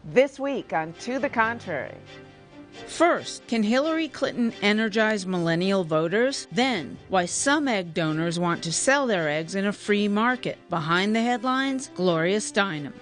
This week on To the Contrary. First, can Hillary Clinton energize millennial voters? Then, why some egg donors want to sell their eggs in a free market. Behind the headlines, Gloria Steinem.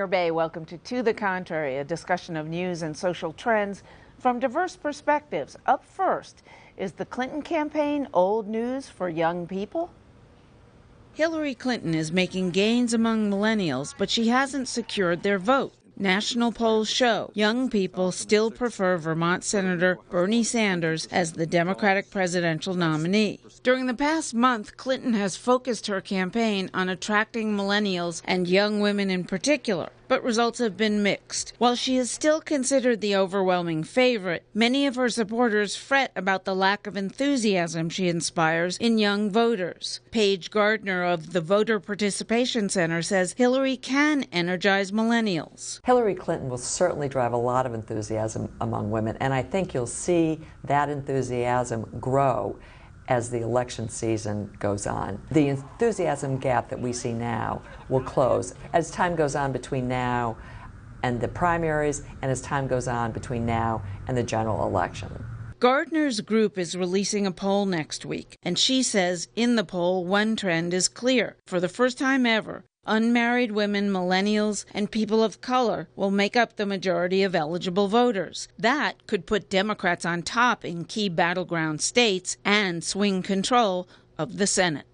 Bay. Welcome to the Contrary, a discussion of news and social trends from diverse perspectives. Up first, is the Clinton campaign old news for young people? Hillary Clinton is making gains among millennials, but she hasn't secured their vote. National polls show young people still prefer Vermont Senator Bernie Sanders as the Democratic presidential nominee. During the past month, Clinton has focused her campaign on attracting millennials and young women in particular, but results have been mixed. While she is still considered the overwhelming favorite, many of her supporters fret about the lack of enthusiasm she inspires in young voters. Paige Gardner of the Voter Participation Center says Hillary can energize millennials. Hillary Clinton will certainly drive a lot of enthusiasm among women, and I think you'll see that enthusiasm grow as the election season goes on. The enthusiasm gap that we see now will close as time goes on between now and the primaries, and as time goes on between now and the general election. Gardner's group is releasing a poll next week, and she says in the poll one trend is clear. For the first time ever, unmarried women, millennials, and people of color will make up the majority of eligible voters. That could put Democrats on top in key battleground states and swing control of the Senate.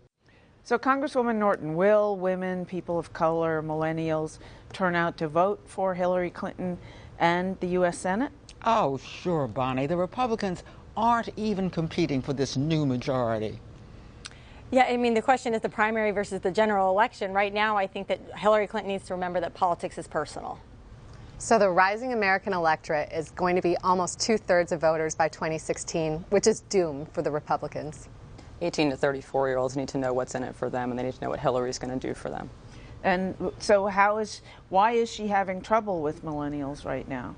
So, Congresswoman Norton, will women, people of color, millennials turn out to vote for Hillary Clinton and the U.S. Senate? Oh, sure, Bonnie. The Republicans aren't even competing for this new majority. Yeah, I mean, the question is the primary versus the general election. Right now, I think that Hillary Clinton needs to remember that politics is personal. So the rising American electorate is going to be almost 2/3 of voters by 2016, which is doomed for the Republicans. 18 to 34-year-olds need to know what's in it for them, and they need to know what Hillary's going to do for them. And so why is she having trouble with millennials right now?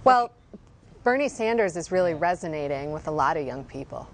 Well, Bernie Sanders is really resonating with a lot of young people.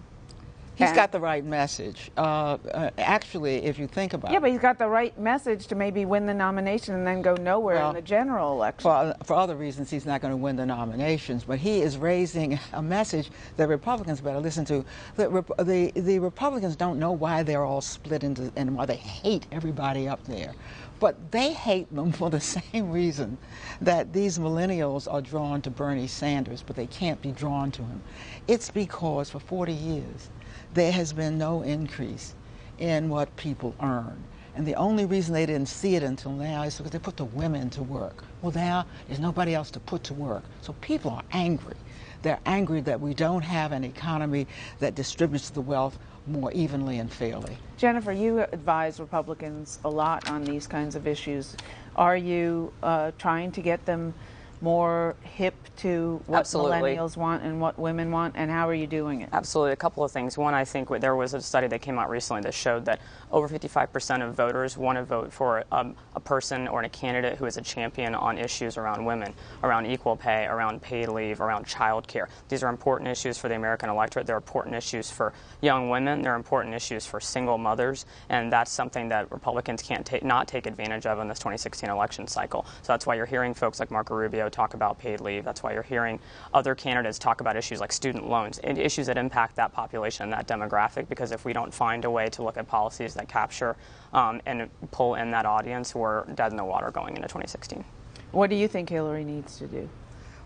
He's got the right message. Actually, if you think about it. Yeah, but he's got the right message to maybe win the nomination and then go nowhere in the general election. For other reasons, he's not going to win the nominations. But he is raising a message that Republicans better listen to. The Republicans don't know why they're all split into and why they hate everybody up there. But they hate them for the same reason that these millennials are drawn to Bernie Sanders, but they can't be drawn to him. It's because for 40 years, there has been no increase in what people earn. And the only reason they didn't see it until now is because they put the women to work. Well, now there's nobody else to put to work. So people are angry. They're angry that we don't have an economy that distributes the wealth more evenly and fairly. Jennifer, you advise Republicans a lot on these kinds of issues. Are you trying to get them more hip to what millennials want and what women want, and how are you doing it? Absolutely. A couple of things. One, I think there was a study that came out recently that showed that over 55% of voters want to vote for a person or a candidate who is a champion on issues around women, around equal pay, around paid leave, around child care. These are important issues for the American electorate. They're important issues for young women. They're important issues for single mothers, and that's something that Republicans can't not take advantage of in this 2016 election cycle. So that's why you're hearing folks like Marco Rubio talk about paid leave. That's why you're hearing other candidates talk about issues like student loans and issues that impact that population and that demographic, because if we don't find a way to look at policies that capture and pull in that audience, we're dead in the water going into 2016. What do you think Hillary needs to do?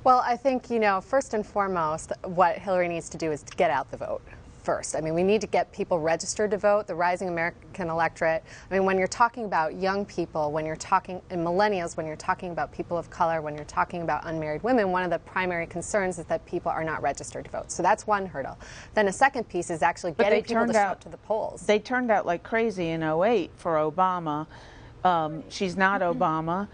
Well, I think, first and foremost, what Hillary needs to do is to get out the vote first. I mean, we need to get people registered to vote, the rising American electorate. I mean, when you're talking about young people, when you're talking, and millennials, when you're talking about people of color, when you're talking about unmarried women, one of the primary concerns is that people are not registered to vote. So that's one hurdle. Then a second piece is actually getting people to show up to the polls. They turned out like crazy in 2008 for Obama. She's not Obama.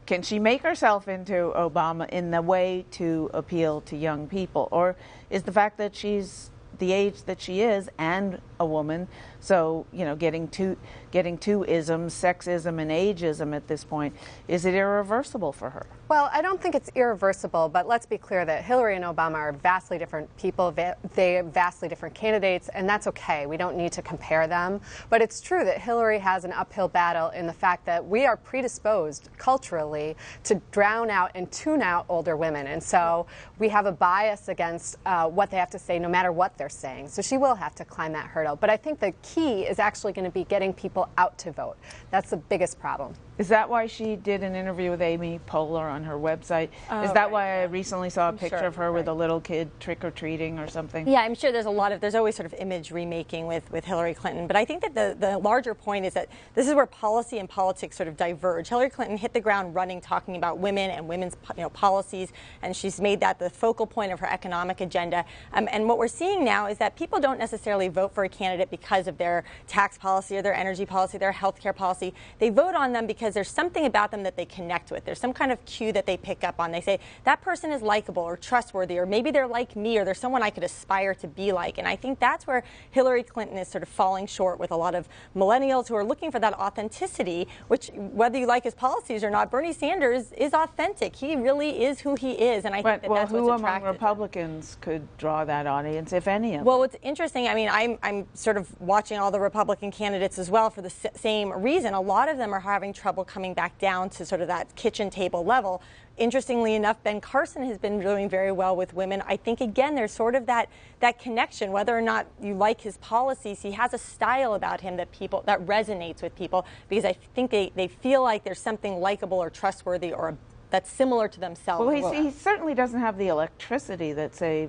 Can she make herself into Obama in the way to appeal to young people? Or is the fact that she's the age that she is and a woman. So, you know, getting two isms, sexism and ageism at this point, is it irreversible for her? Well, I don't think it's irreversible, but let's be clear that Hillary and Obama are vastly different people. They are vastly different candidates, and that's okay. We don't need to compare them. But it's true that Hillary has an uphill battle in the fact that we are predisposed culturally to drown out and tune out older women. And so we have a bias against what they have to say, no matter what they're saying. So she will have to climb that hurdle. But I think the key is actually going to be getting people out to vote. That's the biggest problem. Is that why she did an interview with Amy Poehler on her website? Is that why I recently saw a picture of her with a little kid trick-or-treating or something? Yeah, I'm sure there's always sort of image remaking with Hillary Clinton. But I think that the larger point is that this is where policy and politics sort of diverge. Hillary Clinton hit the ground running talking about women and women's policies, and she's made that the focal point of her economic agenda. And what we're seeing now is that people don't necessarily vote for a candidate because of their tax policy or their energy policy, their health care policy. They vote on them because there's something about them that they connect with. There's some kind of cue that they pick up on. They say, that person is likable or trustworthy, or maybe they're like me, or they're someone I could aspire to be like. And I think that's where Hillary Clinton is sort of falling short with a lot of millennials who are looking for that authenticity, which, whether you like his policies or not, Bernie Sanders is authentic. He really is who he is. And I think that's what's who attractive. among Republicans could draw that audience, if any of them? Well, what's interesting, I mean, I'm sort of watching all the Republican candidates as well for the same reason. A lot of them are having trouble coming back down to sort of that kitchen table level. Interestingly enough, Ben Carson has been doing very well with women. I think, again, there's sort of that connection. Whether or not you like his policies, he has a style about him that resonates with people, because I think they feel like there's something likable or trustworthy or that's similar to themselves. Well, he certainly doesn't have the electricity that, say,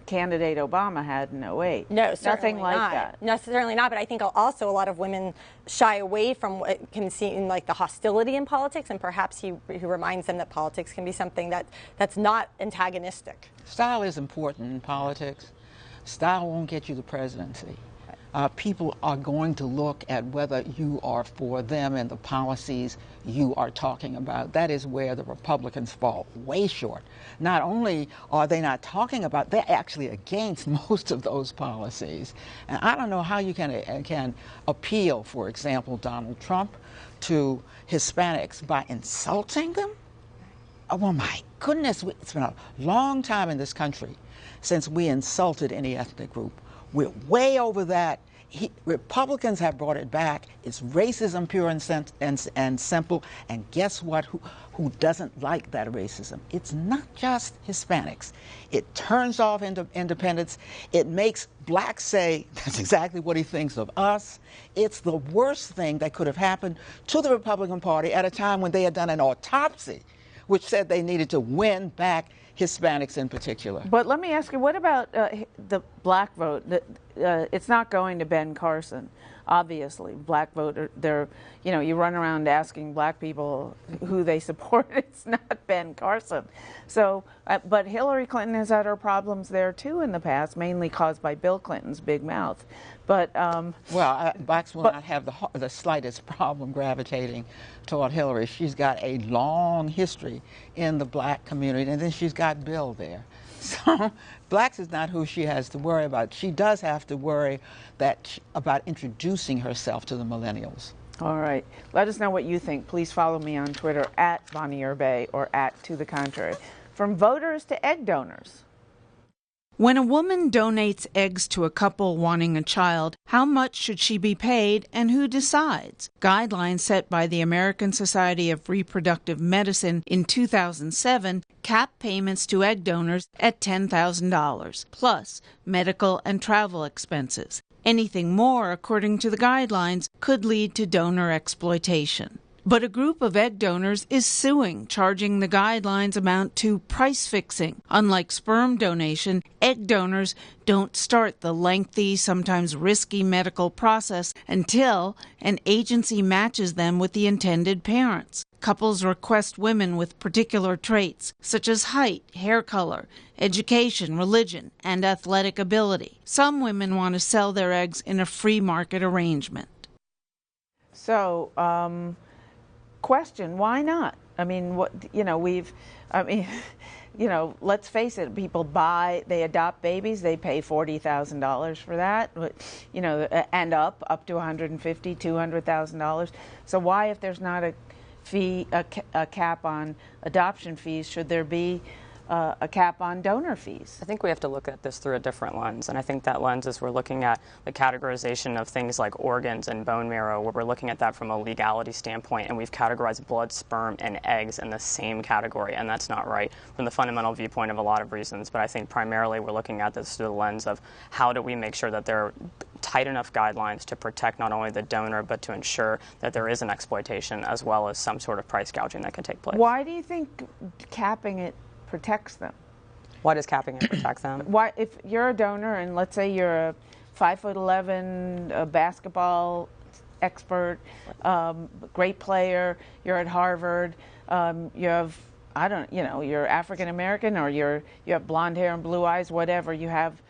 candidate Obama had in 08. No, certainly nothing like not. that. No, certainly not. But I think also a lot of women shy away from what can seem like the hostility in politics, and perhaps he reminds them that politics can be something that's not antagonistic. Style is important in politics. Style won't get you the presidency. People are going to look at whether you are for them and the policies you are talking about. That is where the Republicans fall way short. Not only are they not talking about, they're actually against most of those policies. And I don't know how you can appeal, for example, Donald Trump to Hispanics by insulting them. Oh, well, my goodness, it's been a long time in this country since we insulted any ethnic group. We're way over that. Republicans have brought it back. It's racism pure and simple. And guess what? Who doesn't like that racism? It's not just Hispanics. It turns off independents. It makes blacks say that's exactly what he thinks of us. It's the worst thing that could have happened to the Republican Party at a time when they had done an autopsy, which said they needed to win back Hispanics in particular. But let me ask you, what about the black vote? It's not going to Ben Carson, obviously. Black vote, you run around asking black people who they support. It's not Ben Carson. So, but Hillary Clinton has had her problems there too in the past, mainly caused by Bill Clinton's big mouth. But blacks will not have the slightest problem gravitating toward Hillary. She's got a long history in the black community, and then she's got Bill there. So blacks is not who she has to worry about. She does have to worry about introducing herself to the millennials. All right. Let us know what you think. Please follow me on Twitter at Bonnie Urbay or at To The Contrary. From voters to egg donors. When a woman donates eggs to a couple wanting a child, how much should she be paid and who decides? Guidelines set by the American Society of Reproductive Medicine in 2007 cap payments to egg donors at $10,000, plus medical and travel expenses. Anything more, according to the guidelines, could lead to donor exploitation. But a group of egg donors is suing, charging the guidelines amount to price fixing. Unlike sperm donation, egg donors don't start the lengthy, sometimes risky medical process until an agency matches them with the intended parents. Couples request women with particular traits, such as height, hair color, education, religion, and athletic ability. Some women want to sell their eggs in a free market arrangement. So, question, why not? I mean, you know, let's face it, people they adopt babies, they pay $40,000 for that, you know, and up to $150,000, $200,000. So why, if there's not a fee, a cap on adoption fees, should there be a cap on donor fees? I think we have to look at this through a different lens, and I think that lens is we're looking at the categorization of things like organs and bone marrow, where we're looking at that from a legality standpoint, and we've categorized blood, sperm, and eggs in the same category, and that's not right from the fundamental viewpoint of a lot of reasons. But I think primarily we're looking at this through the lens of how do we make sure that there are tight enough guidelines to protect not only the donor, but to ensure that there is an exploitation as well as some sort of price gouging that can take place. Why do you think capping it protects them? Why does capping it protect them? Why, if you're a donor and let's say you're a 5'11" basketball expert, great player, you're at Harvard, you have, I don't, you know, you're African American or you have blonde hair and blue eyes, whatever you have.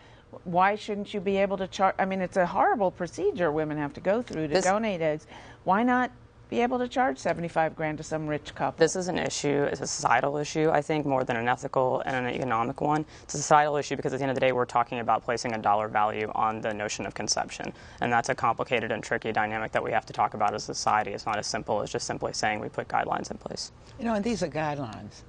Why shouldn't you be able to charge? I mean, it's a horrible procedure women have to go through to donate eggs. Why not be able to charge $75,000 to some rich couple? This is an issue, it's a societal issue, I think, more than an ethical and an economic one. It's a societal issue because at the end of the day, we're talking about placing a dollar value on the notion of conception. And that's a complicated and tricky dynamic that we have to talk about as a society. It's not as simple as just simply saying we put guidelines in place. You know, and these are guidelines.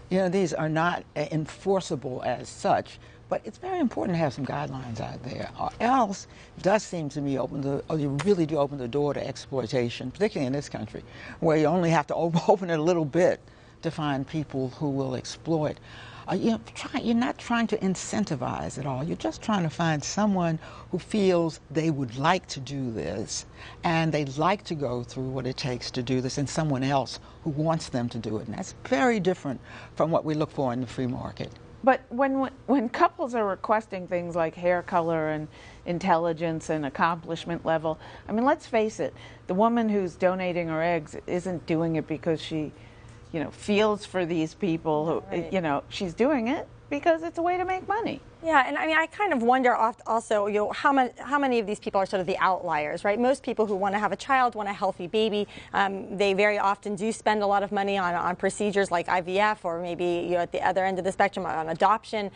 You know, these are not enforceable as such, but it's very important to have some guidelines out there, or else it does seem to me you really do open the door to exploitation, particularly in this country, where you only have to open it a little bit to find people who will exploit. You're not trying to incentivize at all. You're just trying to find someone who feels they would like to do this, and they'd like to go through what it takes to do this, and someone else who wants them to do it. And that's very different from what we look for in the free market. But when couples are requesting things like hair color and intelligence and accomplishment level, I mean, let's face it, the woman who's donating her eggs isn't doing it because she, you know, feels for these people who, right. You know, she's doing it because it's a way to make money. Yeah, and I mean, I kind of wonder also, you know, how many of these people are sort of the outliers, right? Most people who want to have a child, want a healthy baby, they very often do spend a lot of money on procedures like IVF, or maybe, you know, at the other end of the spectrum on adoption.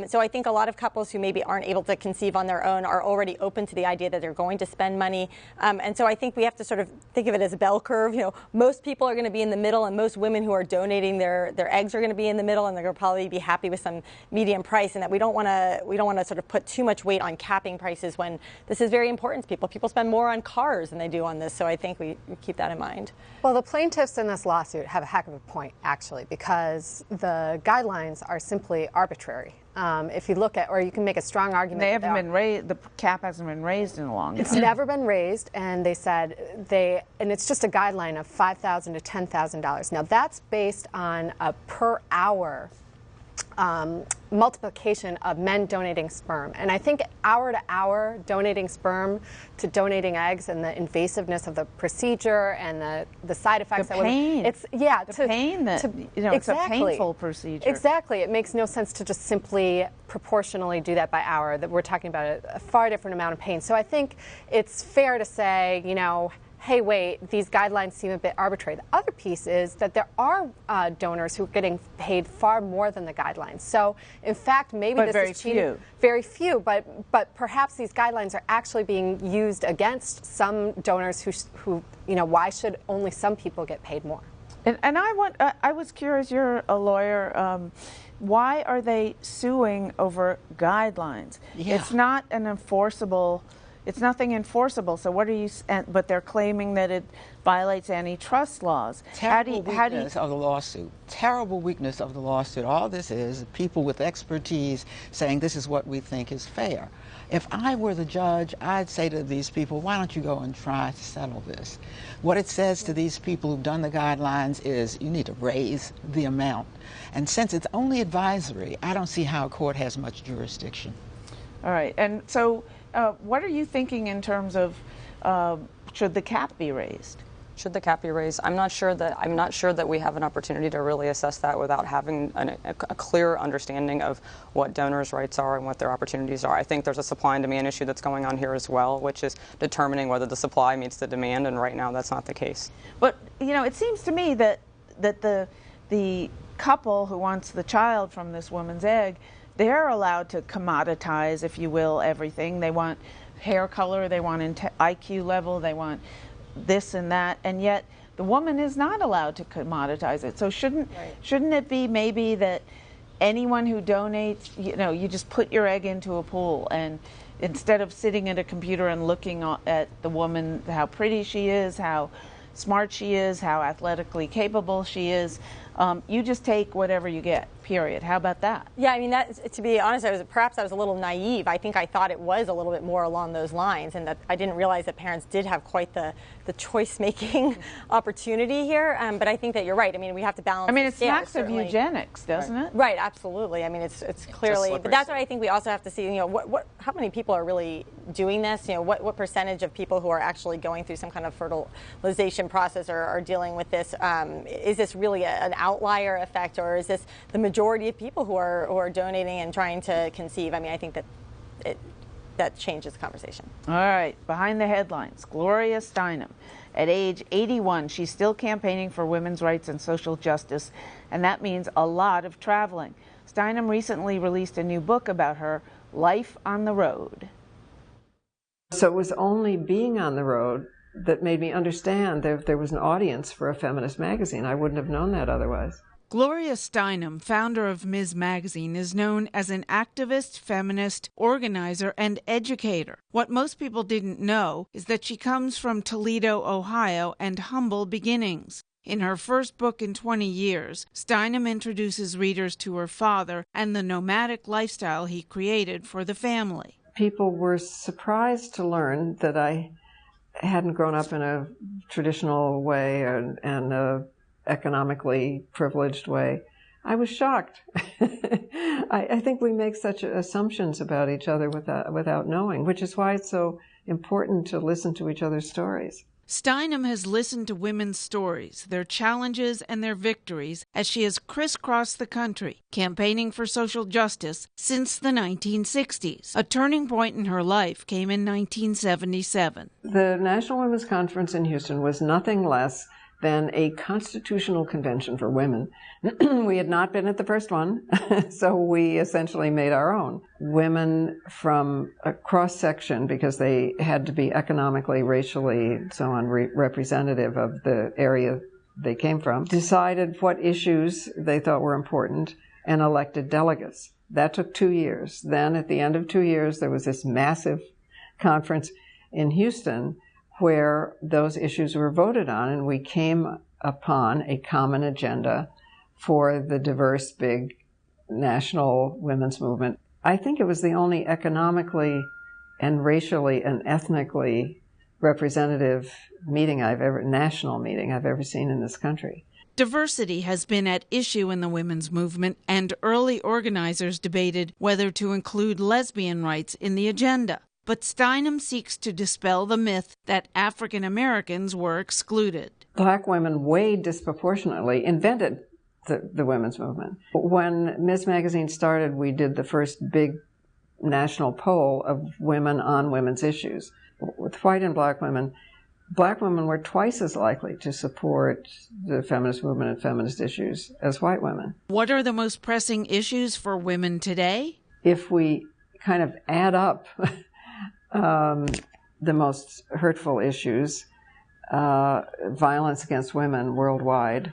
So I think a lot of couples who maybe aren't able to conceive on their own are already open to the idea that they're going to spend money. And so I think we have to sort of think of it as a bell curve. You know, most people are going to be in the middle, and most women who are donating their eggs are going to be in the middle, and they're going to probably be happy with some medium price, and that we don't want to sort of put too much weight on capping prices when this is very important to people. People spend more on cars than they do on this, so I think we keep that in mind. Well, the plaintiffs in this lawsuit have a heck of a point, actually, because the guidelines are simply arbitrary. If you look at, or you can make a strong argument. They haven't been raised. The cap hasn't been raised in a long time. It's never been raised, and they said and it's just a guideline of $5,000 to $10,000. Now that's based on a per hour multiplication of men donating sperm. And I think hour to hour donating sperm to donating eggs, and the invasiveness of the procedure and the side effects. The pain. It's a painful procedure. Exactly. It makes no sense to just simply proportionally do that by hour. That we're talking about a far different amount of pain. So I think it's fair to say, you know, hey, wait, these guidelines seem a bit arbitrary. The other piece is that there are donors who are getting paid far more than the guidelines. So, in fact, maybe but this very is cheating. Few. Very few, but perhaps these guidelines are actually being used against some donors who you know, why should only some people get paid more? And I was curious, you're a lawyer, why are they suing over guidelines? Yeah. It's not an enforceable. It's nothing enforceable. So what are you? But they're claiming that it violates antitrust laws. Terrible weakness of the lawsuit. Terrible weakness of the lawsuit. All this is people with expertise saying this is what we think is fair. If I were the judge, I'd say to these people, why don't you go and try to settle this? What it says to these people who've done the guidelines is you need to raise the amount. And since it's only advisory, I don't see how a court has much jurisdiction. All right. And so what are you thinking in terms of should the cap be raised? Should the cap be raised? I'm not sure that we have an opportunity to really assess that without having a clear understanding of what donors' rights are and what their opportunities are. I think there's a supply and demand issue that's going on here as well, which is determining whether the supply meets the demand, and right now that's not the case. But you know, it seems to me that the couple who wants the child from this woman's egg, they're allowed to commoditize, if you will, everything. They want hair color, they want IQ level, they want this and that, and yet the woman is not allowed to commoditize it. So shouldn't it be maybe that anyone who donates, you just put your egg into a pool, and instead of sitting at a computer and looking at the woman, how pretty she is, how smart she is, how athletically capable she is, you just take whatever you get, period. How about that? Yeah, I mean, to be honest, perhaps I was a little naive. I think I thought it was a little bit more along those lines, and that I didn't realize that parents did have quite the choice-making opportunity here. But I think that you're right. I mean, we have to balance. I mean, it smacks of eugenics, doesn't it? Right, absolutely. I mean, it's clearly, but that's what I think we also have to see. How many people are really doing this? What percentage of people who are actually going through some kind of fertilization process are dealing with this? Is this really an outlier effect, or is this the majority of people who are donating and trying to conceive? I mean, I think that changes the conversation. All right, behind the headlines, Gloria Steinem. At age 81, she's still campaigning for women's rights and social justice, and that means a lot of traveling. Steinem recently released a new book about her life on the road. So it was only being on the road that made me understand that there was an audience for a feminist magazine. I wouldn't have known that otherwise. Gloria Steinem, founder of Ms. Magazine, is known as an activist, feminist, organizer, and educator. What most people didn't know is that she comes from Toledo, Ohio, and humble beginnings. In her first book in 20 years, Steinem introduces readers to her father and the nomadic lifestyle he created for the family. People were surprised to learn that I hadn't grown up in a traditional way and a economically privileged way. I was shocked. I think we make such assumptions about each other without knowing, which is why it's so important to listen to each other's stories. Steinem has listened to women's stories, their challenges and their victories, as she has crisscrossed the country, campaigning for social justice since the 1960s. A turning point in her life came in 1977. The National Women's Conference in Houston was nothing less than a constitutional convention for women. We had not been at the first one, so we essentially made our own. Women from a cross-section, because they had to be economically, racially, so on, representative of the area they came from, decided what issues they thought were important and elected delegates. That took 2 years. Then at the end of 2 years, there was this massive conference in Houston where those issues were voted on, and we came upon a common agenda for the diverse, big national women's movement. I think it was the only economically and racially and ethnically representative national meeting I've ever seen in this country. Diversity has been at issue in the women's movement, and early organizers debated whether to include lesbian rights in the agenda. But Steinem seeks to dispel the myth that African Americans were excluded. Black women way disproportionately invented the women's movement. When Ms. Magazine started, we did the first big national poll of women on women's issues. With white and black women were twice as likely to support the feminist movement and feminist issues as white women. What are the most pressing issues for women today? If we kind of add up the most hurtful issues, violence against women worldwide,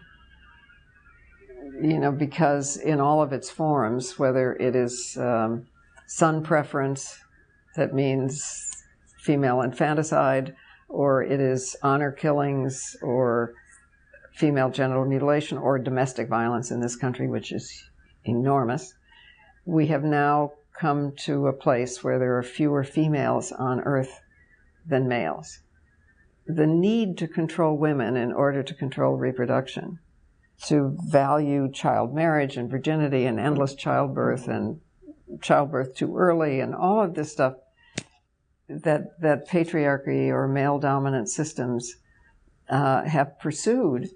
because in all of its forms, whether it is son preference, that means female infanticide, or it is honor killings, or female genital mutilation, or domestic violence in this country, which is enormous, we have now come to a place where there are fewer females on Earth than males. The need to control women in order to control reproduction, to value child marriage and virginity and endless childbirth and childbirth too early and all of this stuff that patriarchy or male-dominant systems have pursued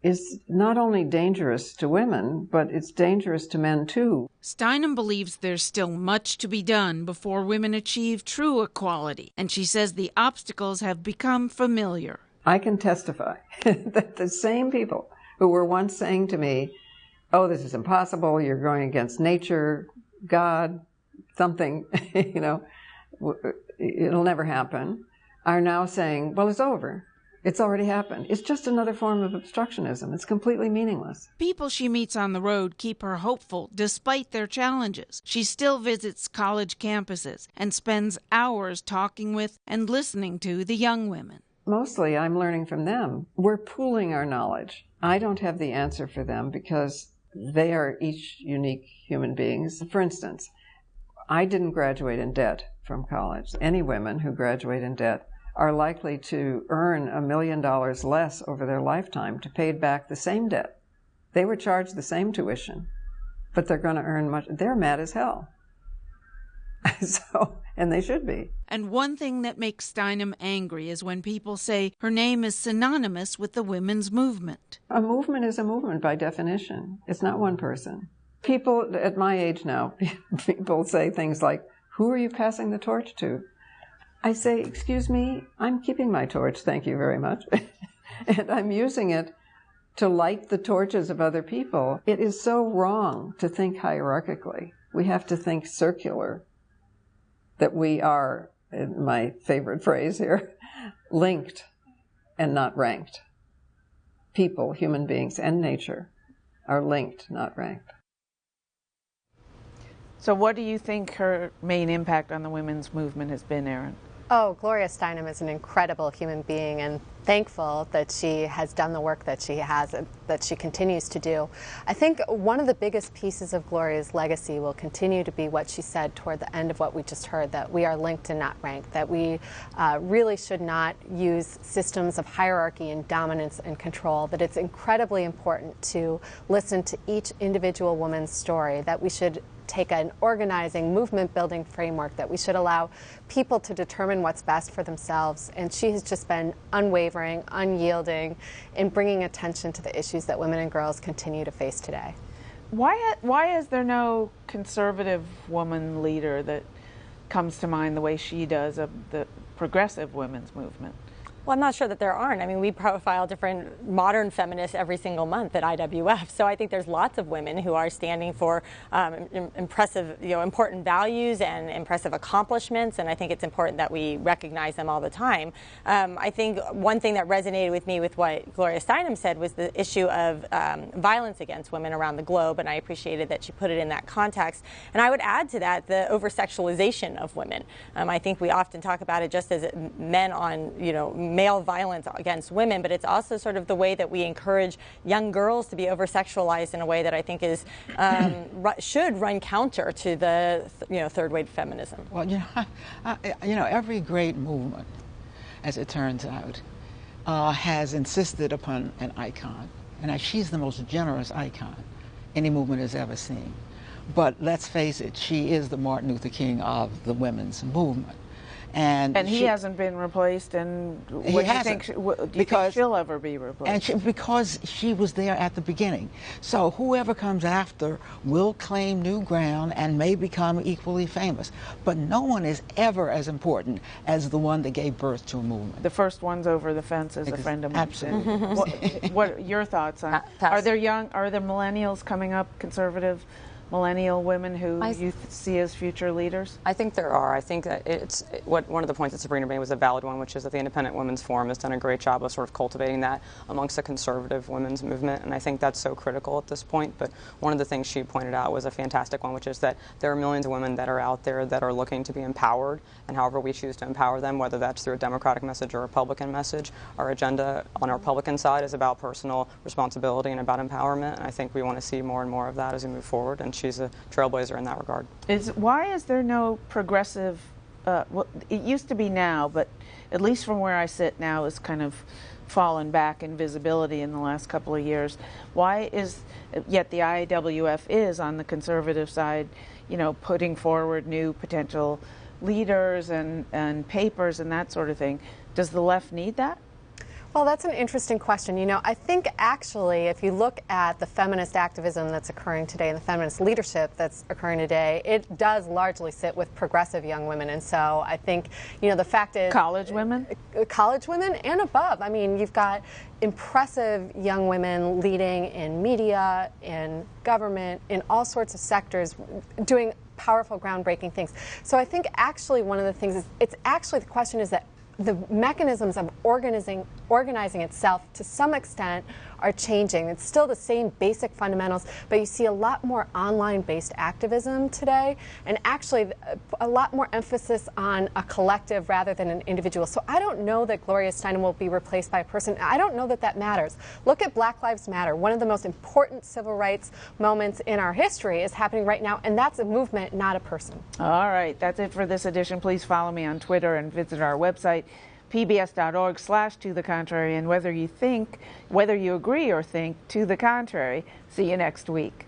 is not only dangerous to women, but it's dangerous to men too. Steinem believes there's still much to be done before women achieve true equality, and she says the obstacles have become familiar. I can testify that the same people who were once saying to me, oh, this is impossible, you're going against nature, God, something, you know, it'll never happen, are now saying, well, it's over. It's already happened. It's just another form of obstructionism. It's completely meaningless. People she meets on the road keep her hopeful despite their challenges. She still visits college campuses and spends hours talking with and listening to the young women. Mostly I'm learning from them. We're pooling our knowledge. I don't have the answer for them because they are each unique human beings. For instance, I didn't graduate in debt from college. Any women who graduate in debt are likely to earn $1 million less over their lifetime to pay back the same debt. They were charged the same tuition, but they're going to earn much. They're mad as hell. And they should be. And one thing that makes Steinem angry is when people say her name is synonymous with the women's movement. A movement is a movement by definition. It's not one person. People at my age now, people say things like, who are you passing the torch to? I say, excuse me, I'm keeping my torch, thank you very much. And I'm using it to light the torches of other people. It is so wrong to think hierarchically. We have to think circular, that we are, my favorite phrase here, linked and not ranked. People, human beings, and nature are linked, not ranked. So what do you think her main impact on the women's movement has been, Erin? Oh, Gloria Steinem is an incredible human being, and thankful that she has done the work that she has, that she continues to do. I think one of the biggest pieces of Gloria's legacy will continue to be what she said toward the end of what we just heard, that we are linked and not ranked, that we really should not use systems of hierarchy and dominance and control, that it's incredibly important to listen to each individual woman's story, that we should take an organizing, movement-building framework, that we should allow people to determine what's best for themselves. And she has just been unwavering, unyielding in bringing attention to the issues that women and girls continue to face today. Why is there no conservative woman leader that comes to mind the way she does of the progressive women's movement? Well, I'm not sure that there aren't. I mean, we profile different modern feminists every single month at IWF. So I think there's lots of women who are standing for impressive, important values and impressive accomplishments. And I think it's important that we recognize them all the time. I think one thing that resonated with me with what Gloria Steinem said was the issue of violence against women around the globe. And I appreciated that she put it in that context. And I would add to that the over-sexualization of women. I think we often talk about it just as men on, male violence against women, but it's also sort of the way that we encourage young girls to be over-sexualized in a way that I think is should run counter to the third-wave feminism. Well, every great movement, as it turns out, has insisted upon an icon, and she's the most generous icon any movement has ever seen. But let's face it, she is the Martin Luther King of the women's movement. And he hasn't been replaced, and do you think she'll ever be replaced? Because she was there at the beginning. So whoever comes after will claim new ground and may become equally famous. But no one is ever as important as the one that gave birth to a movement. The first one's over the fence, as a friend of mine Absolutely. said. What are your thoughts on? Are there millennials coming up, conservative millennial women who you see as future leaders? I think there are. I think that one of the points that Sabrina made was a valid one, which is that the Independent Women's Forum has done a great job of sort of cultivating that amongst the conservative women's movement, and I think that's so critical at this point. But one of the things she pointed out was a fantastic one, which is that there are millions of women that are out there that are looking to be empowered, and however we choose to empower them, whether that's through a Democratic message or a Republican message, our agenda on our Republican side is about personal responsibility and about empowerment, and I think we want to see more and more of that as we move forward, and she's a trailblazer in that regard. Why is there no progressive, well, it used to be now, but at least from where I sit now is kind of fallen back in visibility in the last couple of years. Why is, yet the IWF is on the conservative side, putting forward new potential leaders and papers and that sort of thing. Does the left need that? Well, that's an interesting question. You know, I think actually if you look at the feminist activism that's occurring today and the feminist leadership that's occurring today, it does largely sit with progressive young women. And so I think, you know, the fact is... College women? College women and above. I mean, you've got impressive young women leading in media, in government, in all sorts of sectors, doing powerful, groundbreaking things. So I think actually one of the things is, it's actually, the question is that the mechanisms of organizing itself to some extent are changing. It's still the same basic fundamentals, but you see a lot more online-based activism today, and actually a lot more emphasis on a collective rather than an individual. So I don't know that Gloria Steinem will be replaced by a person. I don't know that that matters. Look at Black Lives Matter. One of the most important civil rights moments in our history is happening right now, and that's a movement, not a person. All right, that's it for this edition. Please follow me on Twitter and visit our website, pbs.org/to the contrary, and whether you agree or think to the contrary. See you next week.